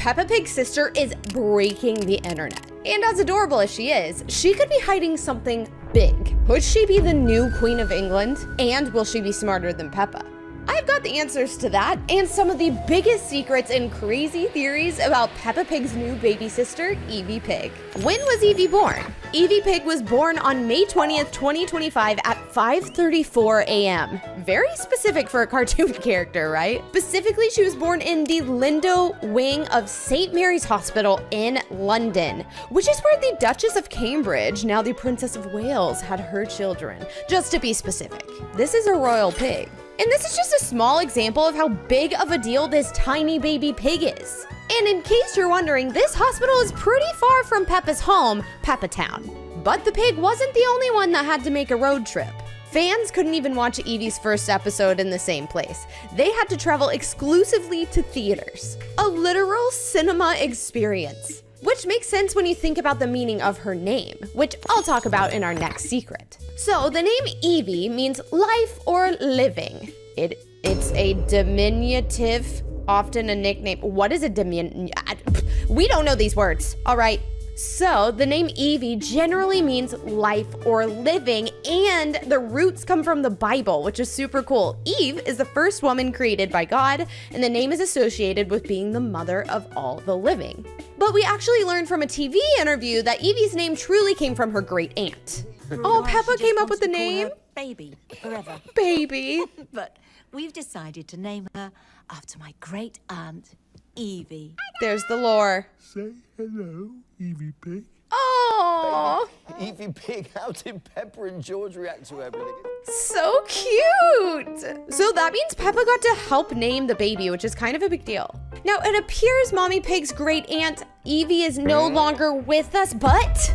Peppa Pig's sister is breaking the internet. And as adorable as she is, she could be hiding something big. Could she be the new Queen of England? And will she be smarter than Peppa? I've got the answers to that and some of the biggest secrets and crazy theories about Peppa Pig's new baby sister, Evie Pig. When was Evie born? Evie Pig was born on May 20th, 2025 at 5:34 a.m. Very specific for a cartoon character, right? Specifically, she was born in the Lindo wing of St. Mary's Hospital in London, which is where the Duchess of Cambridge, now the Princess of Wales, had her children. Just to be specific, this is a royal pig. And this is just a small example of how big of a deal this tiny baby pig is. And in case you're wondering, this hospital is pretty far from Peppa's home, Peppa Town. But the pig wasn't the only one that had to make a road trip. Fans couldn't even watch Evie's first episode in the same place. They had to travel exclusively to theaters. A literal cinema experience. Which makes sense when you think about the meaning of her name, which I'll talk about in our next secret. So the name Evie means life or living. It's a diminutive, often a nickname. What is a diminutive? We don't know these words, all right? So the name Evie generally means life or living, and the roots come from the Bible, which is super cool. Eve is the first woman created by God, and the name is associated with being the mother of all the living. But we actually learned from a TV interview that Evie's name truly came from her great aunt. Oh, Peppa came up with the name? Baby, forever. Baby. But we've decided to name her after my great aunt, Evie. There's the lore. Say hello, Evie Pig. Oh, Evie Pig, how did Peppa and George react to everything? so cute. So that means Peppa got to help name the baby, which is kind of a big deal. Now, it appears Mommy Pig's great aunt, Evie, is no longer with us, but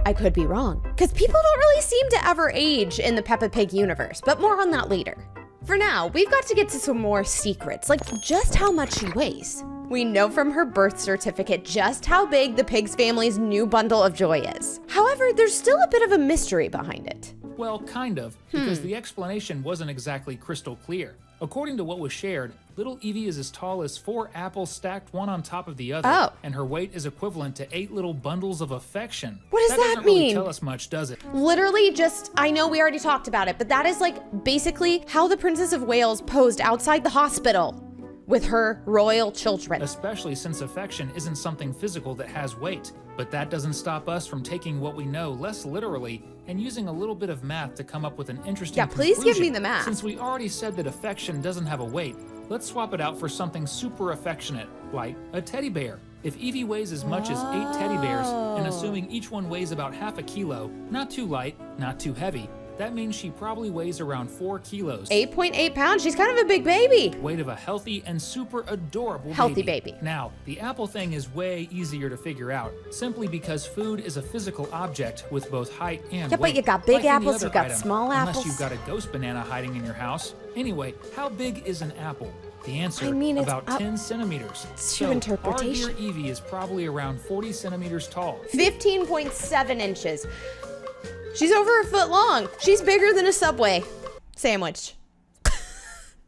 I could be wrong, because people don't really seem to ever age in the Peppa Pig universe, but more on that later. For now, we've got to get to some more secrets, like just how much she weighs. We know from her birth certificate just how big the Pigs family's new bundle of joy is. However, there's still a bit of a mystery behind it. Well, kind of, because the explanation wasn't exactly crystal clear. According to what was shared, little Evie is as tall as 4 apples stacked one on top of the other, and her weight is equivalent to 8 little bundles of affection. What does that doesn't really mean? tell us much, does it? Literally just, I know we already talked about it, but that is like basically how the Princess of Wales posed outside the hospital with her royal children. Especially since affection isn't something physical that has weight. But that doesn't stop us from taking what we know less literally and using a little bit of math to come up with an interesting please give me conclusion. the math. Since we already said that affection doesn't have a weight, let's swap it out for something super affectionate, like a teddy bear. If Evie weighs as much as 8 teddy bears, and assuming each one weighs about half a kilo, not too light, not too heavy, that means she probably weighs around 4 kilos. 8.8 pounds, she's kind of a big baby. Weight of a healthy and super adorable Healthy baby. Now, the apple thing is way easier to figure out, simply because food is a physical object with both height and Yeah, weight. but you got big like any apples, other you got item, small unless apples. you've got a ghost banana hiding in your house. Anyway, how big is an apple? The answer, I mean, it's about up 10 centimeters. to So interpretation. our dear Evie is probably around 40 centimeters tall. 15.7 inches. She's over a foot long. She's bigger than a Subway sandwich.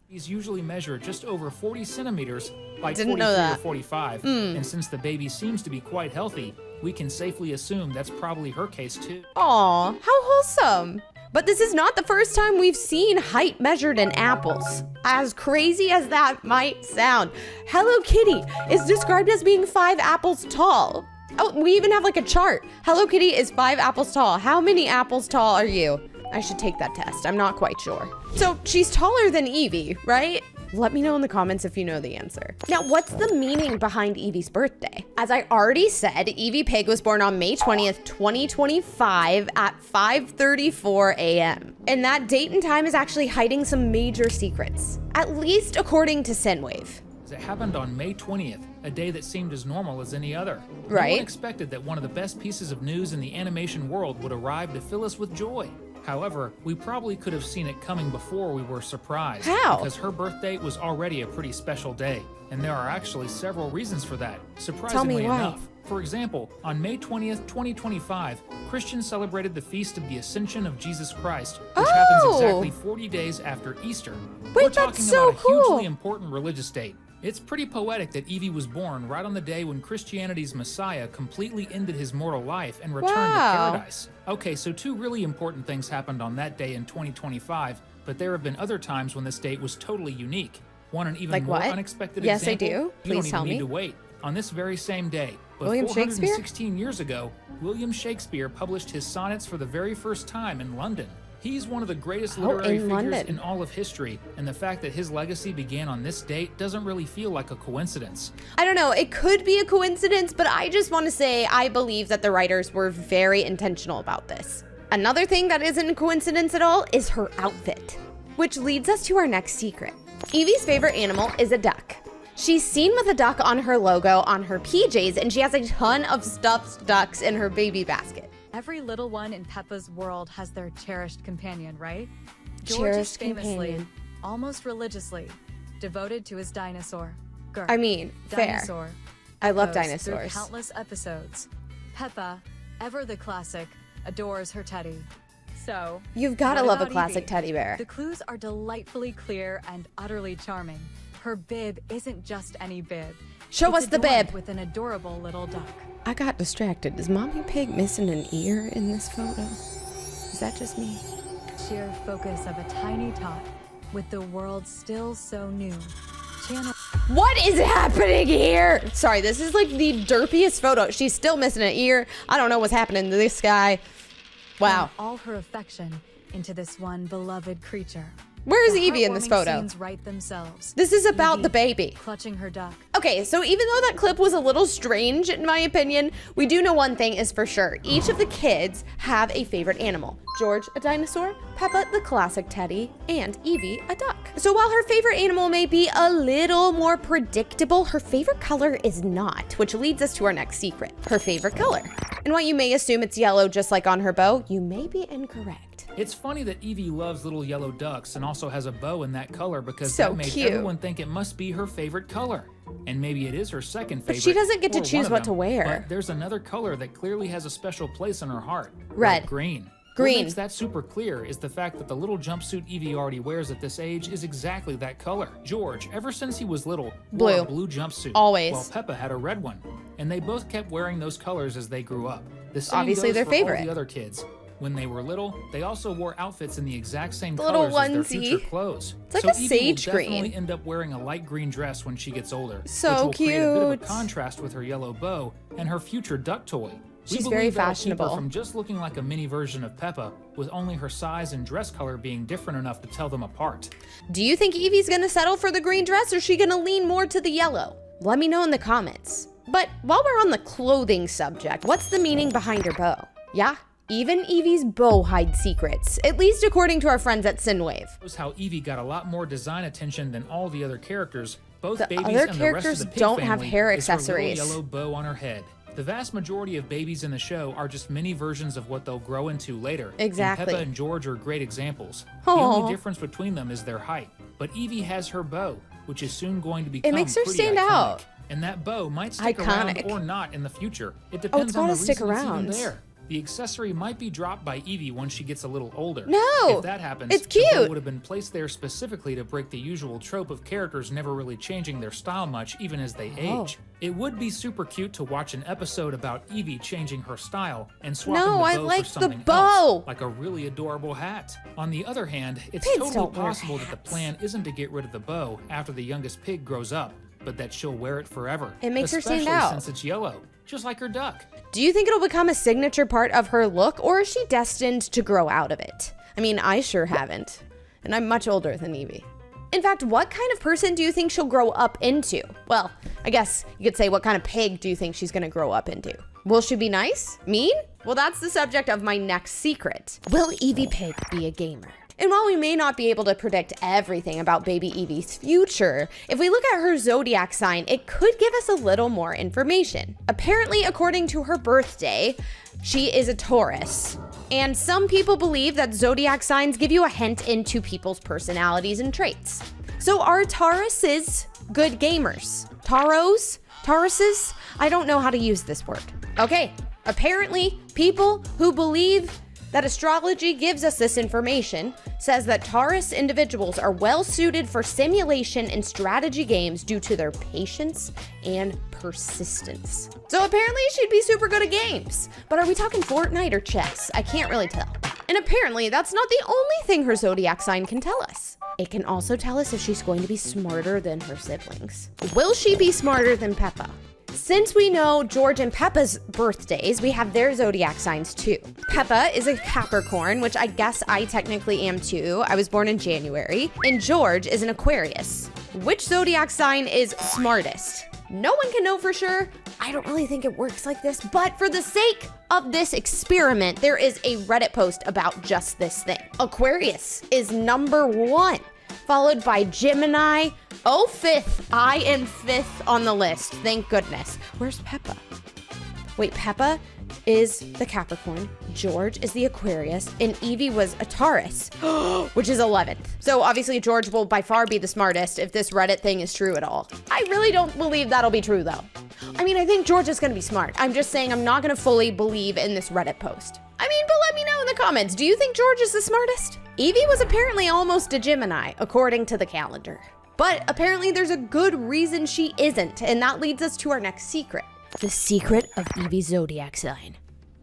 These usually measure just over 40 centimeters, like Didn't 43 know or that. 45. And since the baby seems to be quite healthy, we can safely assume that's probably her case too. Aw, how wholesome. But this is not the first time we've seen height measured in apples. As crazy as that might sound, Hello Kitty is described as being 5 apples tall. Oh, we even have like a chart. Hello Kitty is 5 apples tall. How many apples tall are you? I should take that test. I'm not quite sure. So she's taller than Evie, right? Let me know in the comments if you know the answer. Now, what's the meaning behind Evie's birthday? As I already said, Evie Pig was born on May 20th, 2025 at 5:34 a.m. And that date and time is actually hiding some major secrets, at least according to Synwave. It happened on May 20th, a day that seemed as normal as any other. No Right. one expected that one of the best pieces of news in the animation world would arrive to fill us with joy. However, we probably could have seen it coming before we were surprised. How? Because her birthday was already a pretty special day. And there are actually several reasons for that, surprisingly why. enough. For example, on May 20th, 2025, Christians celebrated the feast of the Ascension of Jesus Christ, which happens exactly 40 days after Easter. Wait, We're that's talking so about a cool. hugely important religious date. It's pretty poetic that Evie was born right on the day when Christianity's Messiah completely ended his mortal life and returned to paradise. Okay, so 2 really important things happened on that day in 2025, but there have been other times when this date was totally unique. Want an even Like more what? unexpected Yes, I example? do. You Please don't tell even me. need to wait. On this very same day, but William Shakespeare? 416 years ago, William Shakespeare published his sonnets for the very first time in London. He's one of the greatest literary in figures London. in all of history, and the fact that his legacy began on this date doesn't really feel like a coincidence. I don't know, it could be a coincidence, but I just want to say I believe that the writers were very intentional about this. Another thing that isn't a coincidence at all is her outfit, which leads us to our next secret. Evie's favorite animal is a duck. She's seen with a duck on her logo on her PJs, and she has a ton of stuffed ducks in her baby basket. Every little one in Peppa's world has their cherished companion, right? George Cherished is famously, companion. almost religiously, devoted to his dinosaur. Gert. I mean, fair. Dinosaur. I love Goes dinosaurs. Through countless episodes. Peppa, ever the classic, adores her teddy. So, You've gotta what love a about classic Evie? teddy bear. The clues are delightfully clear and utterly charming. Her bib isn't just any bib. Show It's us the adorned bib. with an adorable little duck. I got distracted. Is Mommy Pig missing an ear in this photo? Is that just me? Sheer focus of a tiny tot with the world still so new. Channel What is happening here? Sorry, this is like the derpiest photo. She's still missing an ear. I don't know what's happening to this guy. Wow. all her affection into this one beloved creature. Where is The Evie in this heartwarming photo? Scenes write themselves. This is about Evie the baby. clutching her duck. Okay, so even though that clip was a little strange, in my opinion, we do know one thing is for sure. Each of the kids have a favorite animal. George, a dinosaur, Peppa, the classic teddy, and Evie, a duck. So while her favorite animal may be a little more predictable, her favorite color is not, which leads us to our next secret, her favorite color. And while you may assume it's yellow just like on her bow, you may be incorrect. It's funny that Evie loves little yellow ducks and also has a bow in that color because So that made cute. everyone think it must be her favorite color. And maybe it is her second favorite. But she doesn't get to or choose one of what to them. wear. But there's another color that clearly has a special place in her heart. Red. Like green. Green. What makes that super clear is the fact that the little jumpsuit Evie already wears at this age is exactly that color. George, ever since he was little, wore Blue. a blue jumpsuit. Always. While Peppa had a red one. And they both kept wearing those colors as they grew up. The same Obviously goes their for favorite. all the other kids. When they were little, they also wore outfits in the exact same The little colors as their onesie. future clothes. It's like so a Evie sage will definitely green. end up wearing a light green dress when she gets older, So which will create a bit of a cute. contrast with her yellow bow and her future duck toy. She's We very believe that'll keep her fashionable. from just looking like a mini version of Peppa, with only her size and dress color being different enough to tell them apart. Do you think Evie's gonna settle for the green dress or is she gonna lean more to the yellow? Let me know in the comments. But while we're on the clothing subject, what's the meaning behind her bow? Yeah, even Evie's bow hides secrets, at least according to our friends at Synwave. Shows how Evie got a lot more design attention than all the other characters. Both The babies other and the rest characters of the pig don't have family hair is her accessories. little yellow bow on her head. The vast majority of babies in the show are just mini versions of what they'll grow into later. Exactly. And Peppa and George are great examples. Aw. The only difference between them is their height. But Evie has her bow, which is soon going to become makes her pretty stand iconic. out. And that bow might stick Iconic. around or not in the future. It depends on the gotta stick reason it's around. even there. The accessory might be dropped by Evie once she gets a little older. No, If that happens, it's the bow cute. would have been placed there specifically to break the usual trope of characters never really changing their style much even as they Oh. age. It would be super cute to watch an episode about Evie changing her style and swapping No, the bow I for like the something bow. else, like a really adorable hat. On the other hand, it's Pigs totally don't wear possible that the hats. plan isn't to get rid of the bow after the youngest pig grows up, but that she'll wear it forever. It makes her stand especially out. since it's yellow, just like her duck. Do you think it'll become a signature part of her look or is she destined to grow out of it? I mean, I sure haven't, and I'm much older than Evie. In fact, what kind of person do you think she'll grow up into? Well, I guess you could say what kind of pig do you think she's gonna grow up into? Will she be nice? Mean? Well, that's the subject of my next secret. Will Evie Pig be a gamer? And while we may not be able to predict everything about baby Evie's future, if we look at her zodiac sign, it could give us a little more information. Apparently, according to her birthday, she is a Taurus. And some people believe that zodiac signs give you a hint into people's personalities and traits. So are Tauruses good gamers? Tauruses? I don't know how to use this word. Okay, apparently people who believe that astrology gives us this information says that Taurus individuals are well suited for simulation and strategy games due to their patience and persistence. So apparently she'd be super good at games. But are we talking Fortnite or chess? I can't really tell. And apparently that's not the only thing her zodiac sign can tell us. It can also tell us if she's going to be smarter than her siblings. Will she be smarter than Peppa? Since we know George and Peppa's birthdays, we have their zodiac signs too. Peppa is a Capricorn, which I guess I technically am too. I was born in January. And George is an Aquarius. Which zodiac sign is smartest? No one can know for sure. I don't really think it works like this, but for the sake of this experiment, there is a Reddit post about just this thing. Aquarius is number 1, followed by Gemini. Oh, 5th. I am 5th on the list. Thank goodness. Where's Peppa? Wait, Peppa is the Capricorn, George is the Aquarius, and Evie was a Taurus, which is 11th. So obviously George will by far be the smartest if this Reddit thing is true at all. I really don't believe that'll be true though. I mean, I think George is gonna be smart. I'm just saying I'm not gonna fully believe in this Reddit post. I mean, but let me know in the comments, do you think George is the smartest? Evie was apparently almost a Gemini, according to the calendar. But apparently there's a good reason she isn't, and that leads us to our next secret. The secret of Evie's zodiac sign.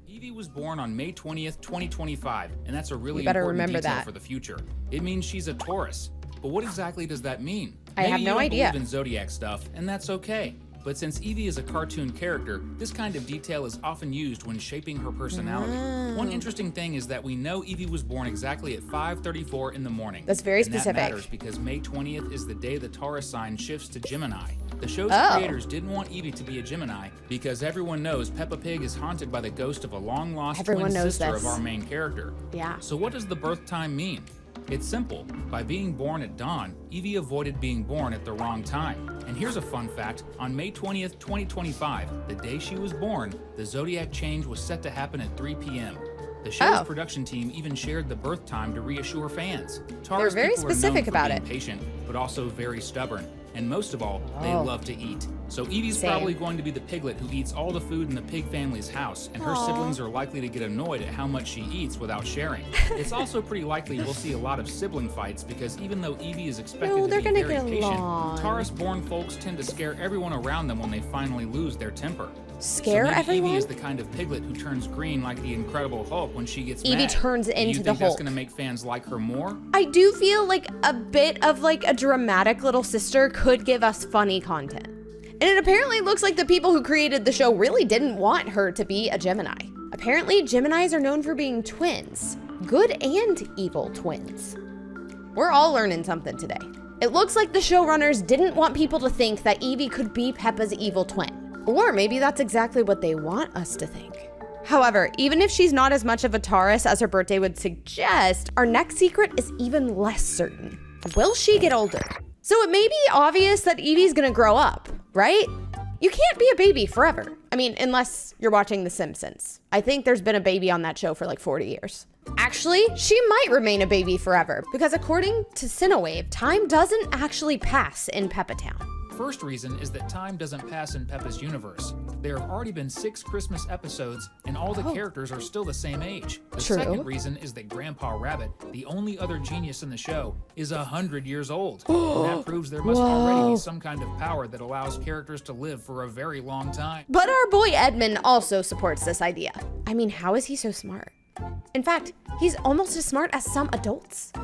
Evie was born on May 20th, 2025, and that's a really better important remember detail that. for the future. It means she's a Taurus. But what exactly does that mean? I have Maybe no you don't idea. believe in zodiac stuff, and that's okay. But since Evie is a cartoon character, this kind of detail is often used when shaping her personality. One interesting thing is that we know Evie was born exactly at 5:34 in the morning. That's very and specific. That matters because May 20th is the day the Taurus sign shifts to Gemini. The show's Oh. creators didn't want Evie to be a Gemini because everyone knows Peppa Pig is haunted by the ghost of a long-lost Everyone twin knows sister this. of our main character. Yeah. So what does the birth time mean? It's simple. By being born at dawn, Evie avoided being born at the wrong time. And here's a fun fact. On May 20th, 2025, the day she was born, the zodiac change was set to happen at 3 p.m. The show's Oh. production team even shared the birth time to reassure fans. Taurus very people are known specific for about being it. patient, but also very stubborn. And most of all, they Oh. love to eat. So Evie's Same. probably going to be the piglet who eats all the food in the pig family's house, and her Aw. siblings are likely to get annoyed at how much she eats without sharing. It's also pretty likely we'll see a lot of sibling fights because even though Evie is expected No, to they're be gonna very get patient, along. Taurus-born folks tend to scare everyone around them when they finally lose their temper. Scare so maybe everyone? Evie is the kind of piglet who turns green like the Incredible Hulk when she gets Evie mad. turns Do you into the think that's Hulk. gonna make fans like her more? I do feel like a bit of like a dramatic little sister could give us funny content. And it apparently looks like the people who created the show really didn't want her to be a Gemini. Apparently, Geminis are known for being twins. Good and evil twins. We're all learning something today. It looks like the showrunners didn't want people to think that Evie could be Peppa's evil twin. Or maybe that's exactly what they want us to think. However, even if she's not as much of a Taurus as her birthday would suggest, our next secret is even less certain. Will she get older? So it may be obvious that Evie's gonna grow up, right? You can't be a baby forever. I mean, unless you're watching The Simpsons. I think there's been a baby on that show for like 40 years. Actually, she might remain a baby forever because according to Cinewave, time doesn't actually pass in Peppa Town. First reason is that time doesn't pass in Peppa's universe. There have already been 6 Christmas episodes, and all the characters are still the same age. The True. second reason is that Grandpa Rabbit, the only other genius in the show, is 100 years old. And that proves there must already be some kind of power that allows characters to live for a very long time. But our boy Edmund also supports this idea. I mean, how is he so smart? In fact, he's almost as smart as some adults.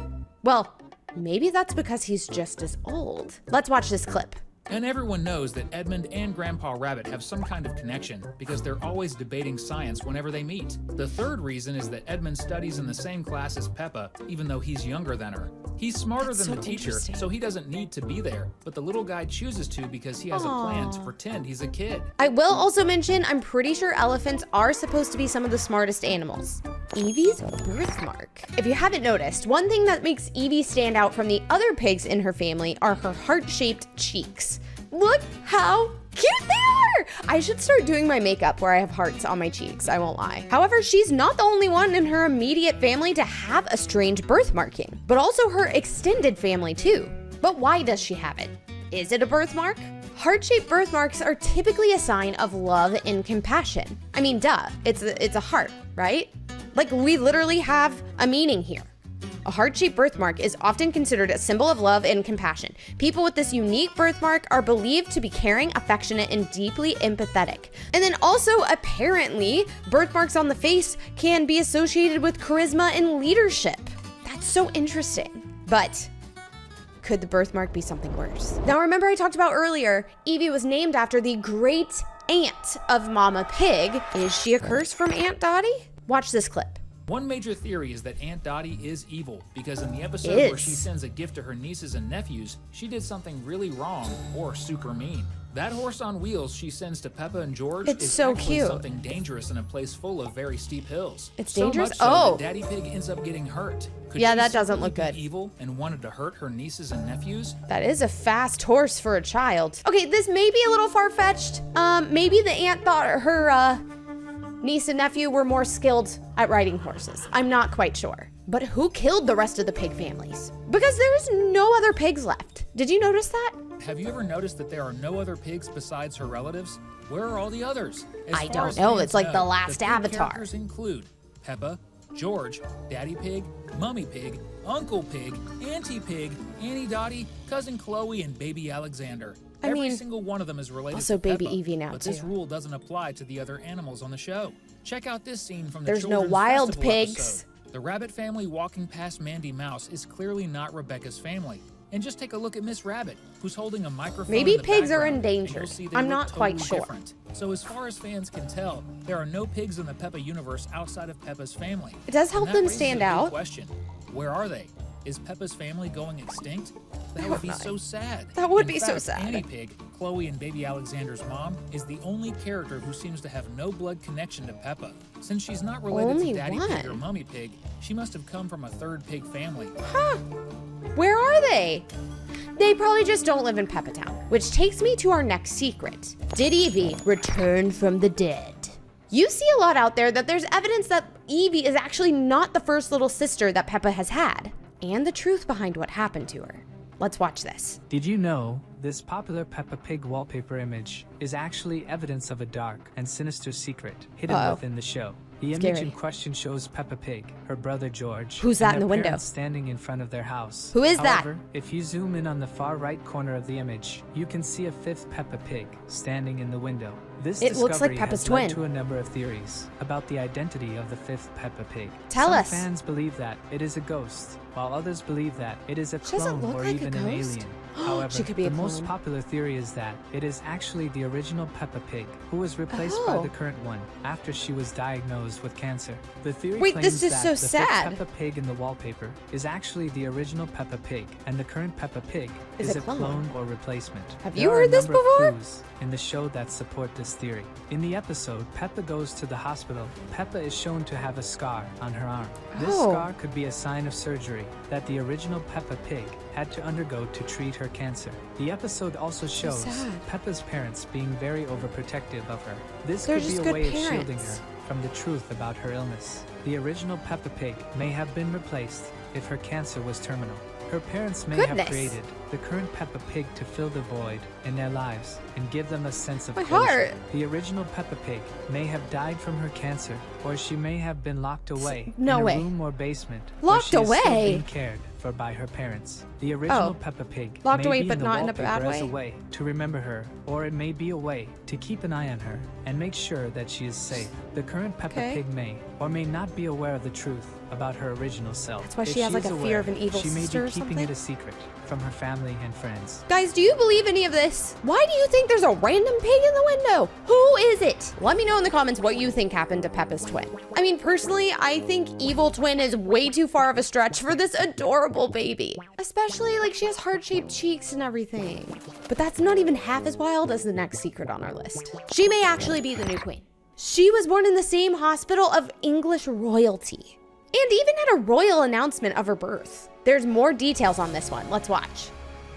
Well, maybe that's because he's just as old. Let's watch this clip. And everyone knows that Edmund and Grandpa Rabbit have some kind of connection because they're always debating science whenever they meet. The third reason is that Edmund studies in the same class as Peppa, even though he's younger than her. He's smarter That's than so the teacher, interesting. so he doesn't need to be there, but the little guy chooses to because he has a plan to pretend he's a kid. I will also mention, I'm pretty sure elephants are supposed to be some of the smartest animals. Evie's birthmark. If you haven't noticed, one thing that makes Evie stand out from the other pigs in her family are her heart-shaped cheeks. Look how cute they are! I should start doing my makeup where I have hearts on my cheeks, I won't lie. However, she's not the only one in her immediate family to have a strange birthmarking, but also her extended family too. But why does she have it? Is it a birthmark? Heart-shaped birthmarks are typically a sign of love and compassion. I mean, duh, it's a heart, right? Like, we literally have a meaning here. A heart-shaped birthmark is often considered a symbol of love and compassion. People with this unique birthmark are believed to be caring, affectionate, and deeply empathetic. And then also, apparently, birthmarks on the face can be associated with charisma and leadership. That's so interesting. But could the birthmark be something worse? Now, remember I talked about earlier, Evie was named after the great aunt of Mama Pig. Is she a curse from Aunt Dottie? Watch this clip. One major theory is that Aunt Dottie is evil because in the episode where she sends a gift to her nieces and nephews, she did something really wrong or super mean. That horse on wheels she sends to Peppa and George is so actually cute. something dangerous in a place full of very steep hills. It's so dangerous? Much so Oh. that Daddy Pig ends up getting hurt. Could Yeah, she that doesn't secretly look good. be evil and wanted to hurt her nieces and nephews? That is a fast horse for a child. Okay, this may be a little far-fetched. Maybe the aunt thought her niece and nephew were more skilled at riding horses. I'm not quite sure. But who killed the rest of the pig families? Because there's no other pigs left. Did you notice that? Have you ever noticed that there are no other pigs besides her relatives? Where are all the others? I don't know. It's like the last pig Avatar. Characters include Peppa, George, Daddy Pig, Mummy Pig, Uncle Pig, Auntie Pig, Annie Dottie, Cousin Chloe, and Baby Alexander. Every single one of them is related also to Peppa, Baby Evie now, but this too. rule doesn't apply to the other animals on the show. Check out this scene from the There's no Children's wild Festival pigs. episode. The rabbit family walking past Mandy Mouse is clearly not Rebecca's family. And just take a look at Miss Rabbit, who's holding a microphone. Maybe in the pigs are background, and endangered. you'll see they I'm look not quite totally sure. different. So as far as fans can tell, there are no pigs in the Peppa universe outside of Peppa's family. It does help And that them raises stand a big out. Question: where are they? Is Peppa's family going extinct? That would be so sad. That would In be so fact, sad. Annie Pig, Chloe and Baby Alexander's mom, is the only character who seems to have no blood connection to Peppa. Since she's not related Only to Daddy Pig or one. Mummy Pig, she must have come from a third pig family. Where are they? They probably just don't live in Peppa Town, which takes me to our next secret. Did Evie return from the dead? You see a lot out there that there's evidence that Evie is actually not the first little sister that Peppa has had, and the truth behind what happened to her. Let's watch this. Did you know this popular Peppa Pig wallpaper image is actually evidence of a dark and sinister secret hidden within the show? The image Scary. in question shows Peppa Pig, her brother George, Who's that and in the their window? parents standing in front of their house. Who is that? However, if you zoom in on the far right corner of the image, you can see a fifth Peppa Pig standing in the window. This It looks like discovery Peppa's has led twin. to a number of theories about the identity of the fifth Peppa Pig. Tell Some us. fans believe that it is a ghost, while others believe that it is a She doesn't clone look or like a even an ghost. alien. However, She could be a the most clone. popular theory is that it is actually the original Peppa Pig, who was replaced by Oh. the current one after she was diagnosed with cancer. The theory Wait, claims this is that so the fifth sad. Peppa Pig in the wallpaper is actually the original Peppa Pig, and the current Peppa Pig Is is a a clone. clone or replacement. Have There you are heard a this number of before? clues in the show that support this theory. In the episode, Peppa goes to the hospital. Peppa is shown to have a scar on her arm. This Oh. scar could be a sign of surgery that the original Peppa Pig had to undergo to treat her cancer. The episode also shows sad. Peppa's parents being very overprotective of her. This They're could be just a good way of shielding parents. her from the truth about her illness. The original Peppa Pig may have been replaced if her cancer was terminal. Her parents may have Goodness. created the current Peppa Pig to fill the void in their lives and give them a sense of My closure. heart. The original Peppa Pig may have died from her cancer, or she may have been locked away No in way. a room or basement Locked where she is still away? being cared for by her parents. The original Oh. Peppa Pig Locked may away, be but in the not in a bad wallpaper as a way? way to remember her, or it may be a way to keep an eye on her and make sure that she is safe. The current Peppa Okay. Pig may or may not be aware of the truth about her original self. That's why If she has, like, is a fear aware, of an evil she may sister be or keeping something? it a secret from her family and friends. Guys, do you believe any of this? Why do you think there's a random pig in the window? Who is it? Let me know in the comments what you think happened to Peppa's twin. I mean, personally, I think evil twin is way too far of a stretch for this adorable baby. Especially, like, she has heart-shaped cheeks and everything. But that's not even half as wild as the next secret on our list. She may actually be the new queen. She was born in the same hospital of English royalty, and even had a royal announcement of her birth. There's more details on this one. Let's watch.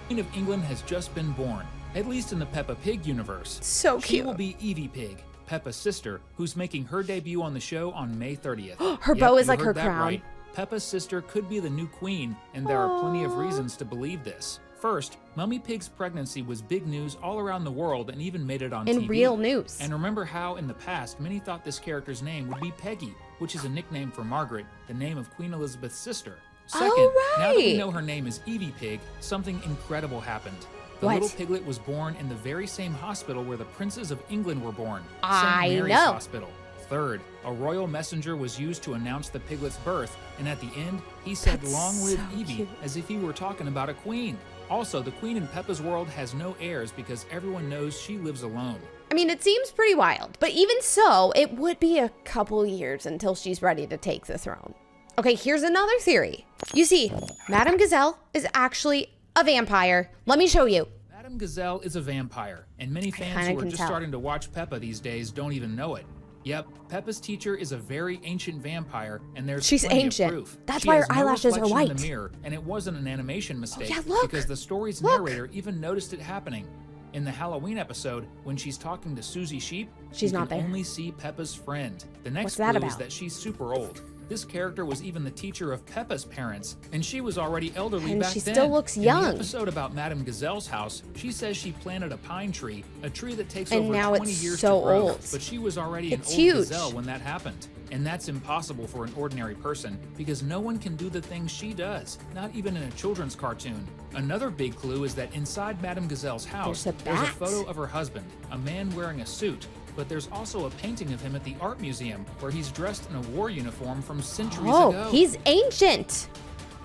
Queen of England has just been born, at least in the Peppa Pig universe. So She cute. will be Evie Pig, Peppa's sister, who's making her debut on the show on May 30th. Her bow is you like heard her that crown. Right. Peppa's sister could be the new queen, and there are plenty of reasons to believe this. First, Mummy Pig's pregnancy was big news all around the world and even made it on In TV. real news. And remember how, in the past, many thought this character's name would be Peggy, which is a nickname for Margaret, the name of Queen Elizabeth's sister. Second, Oh, now that we right. know her name is Evie Pig, something incredible happened. The What? little piglet was born in the very same hospital where the princes of England were born, I St. Mary's know. Hospital. Third, a royal messenger was used to announce the piglet's birth, and at the end, he said, That's "Long live so Evie," cute. as if he were talking about a queen. Also, the queen in Peppa's world has no heirs because everyone knows she lives alone. I mean, it seems pretty wild, but even so, it would be a couple years until she's ready to take the throne. Okay, here's another theory. You see, Madame Gazelle is actually a vampire. Let me show you. Madame Gazelle is a vampire, and many fans kinda who are can just tell. starting to watch Peppa these days don't even know it. Yep, Peppa's teacher is a very ancient vampire, and there's She's plenty ancient. of proof. That's She why has her no eyelashes are reflection in white. the mirror, and it wasn't an animation mistake yeah, look. because the story's Look. narrator even noticed it happening. In the Halloween episode, when she's talking to Susie Sheep, She's you not can there. only see Peppa's friend. The next What's that clue is about? that she's super old. This character was even the teacher of Peppa's parents, and she was already elderly And back she then. still looks In young. the episode about Madame Gazelle's house, she says she planted a pine tree, a tree that takes And over now 20 it's years so to grow. old. But she was already It's an old huge. gazelle when that happened. And that's impossible for an ordinary person because no one can do the things she does, not even in a children's cartoon. Another big clue is that inside Madame Gazelle's house, There's a there's a bat. photo of her husband, a man wearing a suit. But there's also a painting of him at the art museum where he's dressed in a war uniform from centuries Oh, ago. he's ancient.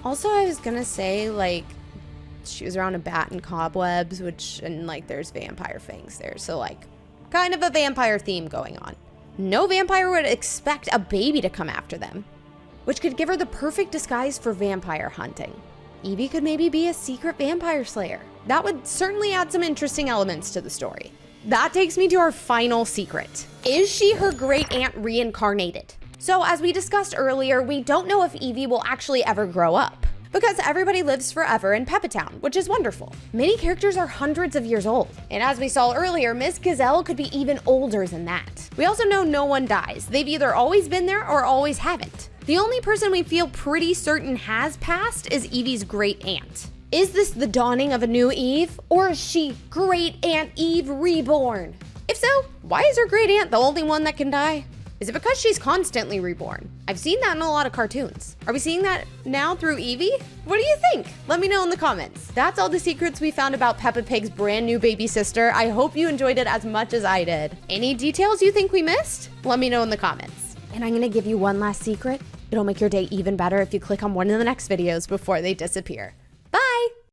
Also, I was gonna say, like, she was around a bat and cobwebs, and like there's vampire fangs there. So like, kind of a vampire theme going on. No vampire would expect a baby to come after them, which could give her the perfect disguise for vampire hunting. Evie could maybe be a secret vampire slayer. That would certainly add some interesting elements to the story. That takes me to our final secret. Is she her great aunt reincarnated? So as we discussed earlier, we don't know if Evie will actually ever grow up, because everybody lives forever in Peppa Town, which is wonderful. Many characters are hundreds of years old. And as we saw earlier, Miss Gazelle could be even older than that. We also know no one dies. They've either always been there or always haven't. The only person we feel pretty certain has passed is Evie's great aunt. Is this the dawning of a new Eve, or is she Great Aunt Eve reborn? If so, why is her great aunt the only one that can die? Is it because she's constantly reborn? I've seen that in a lot of cartoons. Are we seeing that now through Evie? What do you think? Let me know in the comments. That's all the secrets we found about Peppa Pig's brand new baby sister. I hope you enjoyed it as much as I did. Any details you think we missed? Let me know in the comments. And I'm gonna give you one last secret. It'll make your day even better if you click on one of the next videos before they disappear.